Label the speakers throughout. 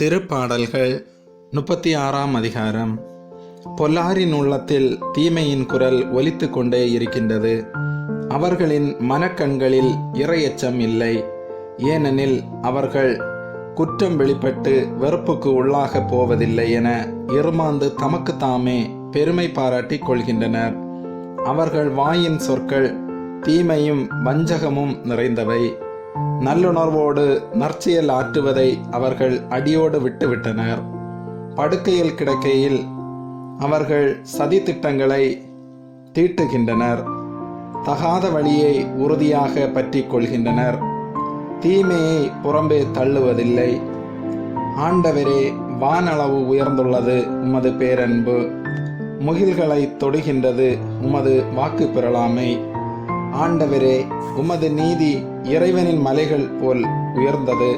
Speaker 1: திருப்பாடல்கள் 36ஆம் அதிகாரம். பொல்லாரின் உள்ளத்தில் தீமையின் குரல் ஒலித்து கொண்டே இருக்கின்றது. அவர்களின் மனக்கண்களில் இறையச்சம் இல்லை. ஏனெனில் அவர்கள் குற்றம் வெளிப்பட்டு வெறுப்புக்கு உள்ளாகப் போவதில்லை என இருமாந்து தமக்கு தாமே பெருமை பாராட்டிக் கொள்கின்றனர். அவர்கள் வாயின் சொற்கள் தீமையும் வஞ்சகமும் நிறைந்தவை. நல்லுணர்வோடு நற்செயல் ஆற்றுவதை அவர்கள் அடியோடு விட்டுவிட்டனர். படுக்கையில் கிடக்கையில் அவர்கள் சதி திட்டங்களை தீட்டுகின்றனர். தகாத வழியை உறுதியாக பற்றி கொள்கின்றனர். தீமையை புறம்பே தள்ளுவதில்லை. ஆண்டவரே, வானளவு உயர்ந்துள்ளது உமது பேரன்பு. முகில்களை தொடுகின்றது உமது வாக்கு பெறலாமை. ஆண்டவரே, உமது நீதி இறைவனின் மலைகள் போல் உயர்ந்தது.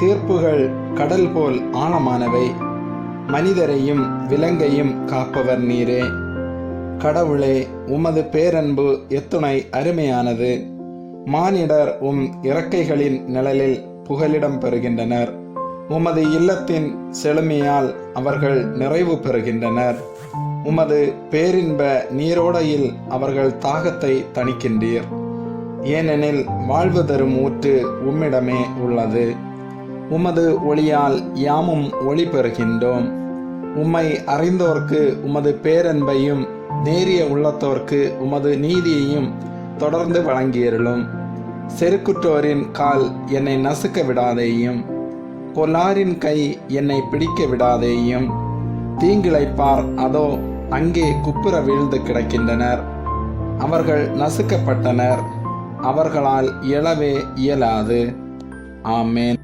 Speaker 1: தீர்ப்புகள் கடல் போல் ஆழமானவை. மனிதரையும் விலங்கையும் காப்பவர் நீரே. கடவுளே, உமது பேரன்பு எத்துணை அருமையானது. மானிடர் இறக்கைகளின் நிழலில் புகலிடம் பெறுகின்றனர். உமது இல்லத்தின் செழுமையால் அவர்கள் நிறைவு பெறுகின்றனர். உமது பேரின்ப நீரோடையில் அவர்கள் தாகத்தை தணிக்கின்றீர். ஏனெனில் வாழ்வு தரும் ஊற்று உம்மிடமே உள்ளது. உமது ஒளியால் யாமும் ஒளி பெறுகின்றோம். உம்மை அறிந்தோர்க்கு உமது பேரன்பையும் நேரிய உள்ளத்தோர்க்கு உமது நீதியையும் தொடர்ந்து வழங்கியருளும். செருக்குற்றோரின் கால் என்னை நசுக்க விடாதேயும். பொல்லாரின் கை என்னை பிடிக்க விடாதேயும். தீங்கிழைப்பார் அதோ அங்கே குப்புற வீழ்ந்து கிடக்கின்றனர். அவர்கள் நசுக்கப்பட்டனர். அவர்களால் எழவே இயலாது. ஆமேன்.